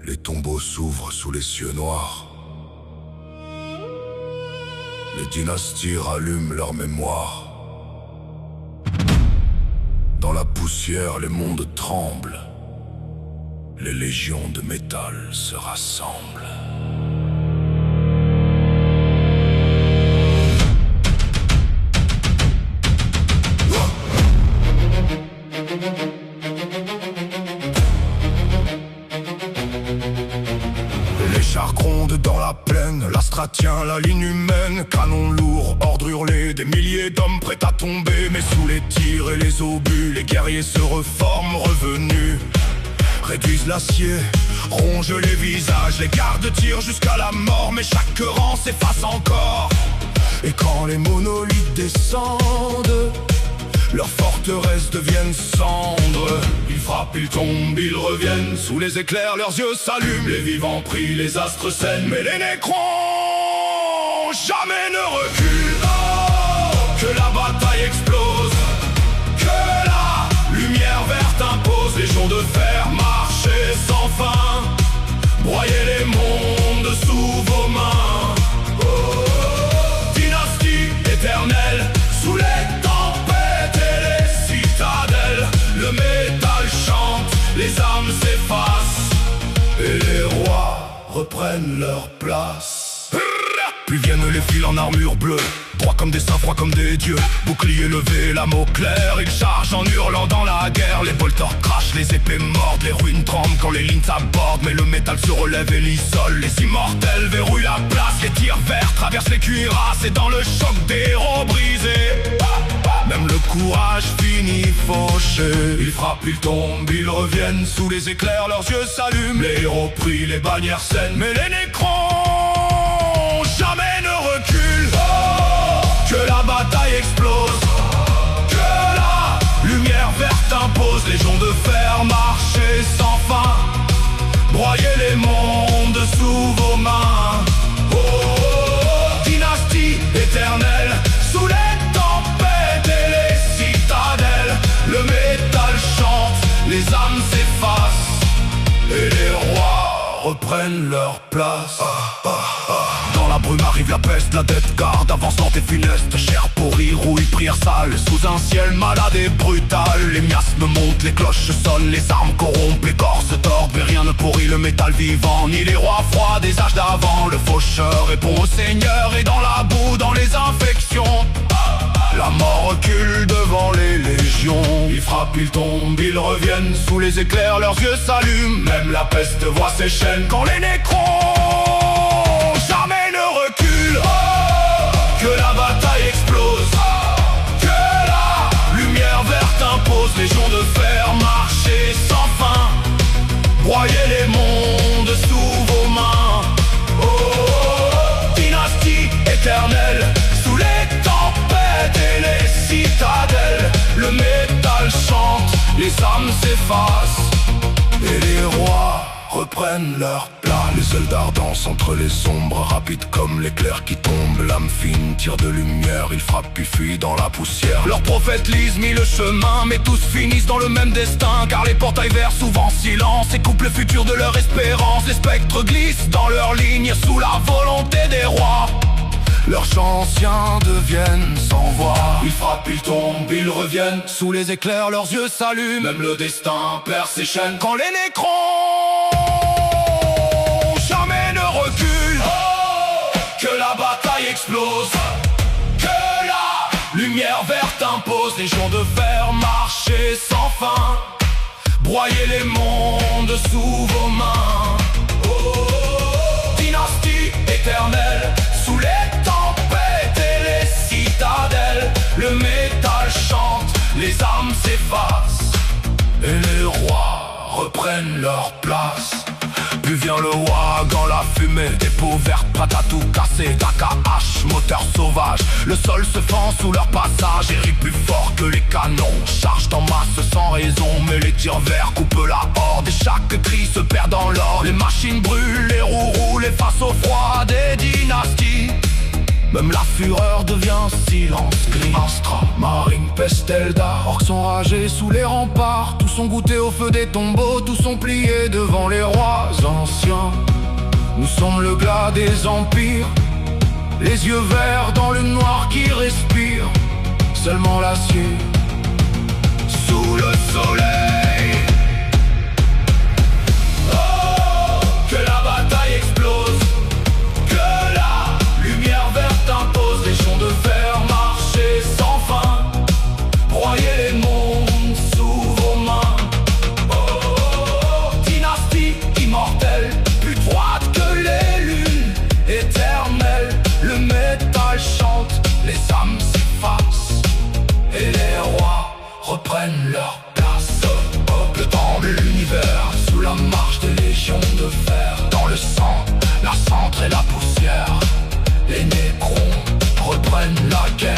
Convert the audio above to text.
Les tombeaux s'ouvrent sous les cieux noirs. Les dynasties rallument leur mémoire. Dans la poussière, les mondes tremblent. Les légions de métal se rassemblent. Les chars grondent dans la plaine, l'Astra tient la ligne humaine. Canon lourd, ordre hurlé, des milliers d'hommes prêts à tomber. Mais sous les tirs et les obus, les guerriers se reforment revenus. Réduisent l'acier, rongent les visages, les gardes tirent jusqu'à la mort. Mais chaque rang s'efface encore. Et quand les monolithes descendent, leurs forteresses deviennent cendres. Ils frappent, ils tombent, ils reviennent. Sous les éclairs, leurs yeux s'allument. Les vivants prient, les astres saignent. Mais les nécrons jamais ne reculent. Oh, que la bataille explose, que la lumière verte impose. Légions de fer, marcher sans fin, broyer les mondes sous vos mains. Oh, dynastie éternelle, sous les le métal chante, les âmes s'effacent et les rois reprennent leur place. Puis viennent les fils en armure bleue, droits comme des saints, froids comme des dieux. Bouclier levé, la mot clair, ils chargent en hurlant dans la guerre. Les bolters crachent, les épées mordent, les ruines tremblent quand les lignes s'abordent. Mais le métal se relève et l'isole, les immortels verrouillent la place. Les tirs verts traversent les cuirasses et dans le choc des héros brisés, même le courage finit fauché. Ils frappent, ils tombent, ils reviennent. Sous les éclairs, leurs yeux s'allument. Les héros prient, les bannières saignent. Mais les nécrons jamais ne reculent. Oh, que la bataille explose, que la lumière verte impose. Légions de fer, marcher sans fin, broyer les mondes sous vos mains. Oh, dynastie éternelle, sous les le métal chante, les âmes s'effacent et les rois reprennent leur place. Dans la brume arrive la peste, la dette garde avançante et funeste. Chair pourrie, rouille, prière sale, sous un ciel malade et brutal. Les miasmes montent, les cloches sonnent, les armes corrompent, les corps se tordent. Mais rien ne pourrit le métal vivant, ni les rois froids des âges d'avant. Le faucheur répond au Seigneur et dans la boue, dans les infections, la mort recule devant les légions. Ils frappent, ils tombent, ils reviennent. Sous les éclairs, leurs yeux s'allument. Même la peste voit ses chaînes. Quand les nécrons jamais ne reculent. Oh, que la bataille explose, que la lumière verte impose. Légions de fer, marcher sans fin, broyer les mondes sous vos mains. Oh, dynastie éternelle, sous les et les citadelles, le métal chante, les âmes s'effacent et les rois reprennent leur place. Les ailes dansent entre les ombres, rapides comme l'éclair qui tombe. L'âme fine tire de lumière, ils frappent puis fuient dans la poussière. Leurs prophètes lisent mille chemins, mais tous finissent dans le même destin. Car les portails verts souvent silence et coupent le futur de leur espérance. Les spectres glissent dans leurs lignes sous la volonté des rois. Leurs chants anciens deviennent sans voix. Ils frappent, ils tombent, ils reviennent. Sous les éclairs, leurs yeux s'allument. Même le destin perd ses chaînes. Quand les nécrons jamais ne reculent. Oh, que la bataille explose, que la lumière verte impose. Légions de fer, marcher sans fin, broyer les mondes sous vos mains. Oh, dynastie éternelle, sous les le métal chante, les âmes s'effacent et les rois reprennent leur place. Puis vient le wagon, la fumée, des peaux vertes prêtes à tout casser. Takahash, moteur sauvage, le sol se fend sous leur passage. Et rit plus fort que les canons, chargent en masse sans raison. Mais les tirs verts coupent la horde et chaque cri se perd dans l'or. Les machines brûlent, les roues roulent et face au froid des dynasties, Même la fureur devient silence gris. Astra, Marine, Pestelda, orques sont ragés sous les remparts. Tous sont goûtés au feu des tombeaux, tous sont pliés devant les rois anciens. Nous sommes le glas des empires, les yeux verts dans le noir qui respire. Seulement l'acier sous le soleil. Oh, que la bataille explose, que la lumière verte impose. Légions de fer, marcher sans fin, broyer les mondes sous vos mains. Oh, dynastie immortelle, plus froide que les lunes éternelles. Le métal chante, les âmes s'effacent et les rois reprennent leur place. Le temps de l'univers, sous la marche des légions de fer. Dans le sang, la cendre et la poussière, les nécrons reprennent la guerre.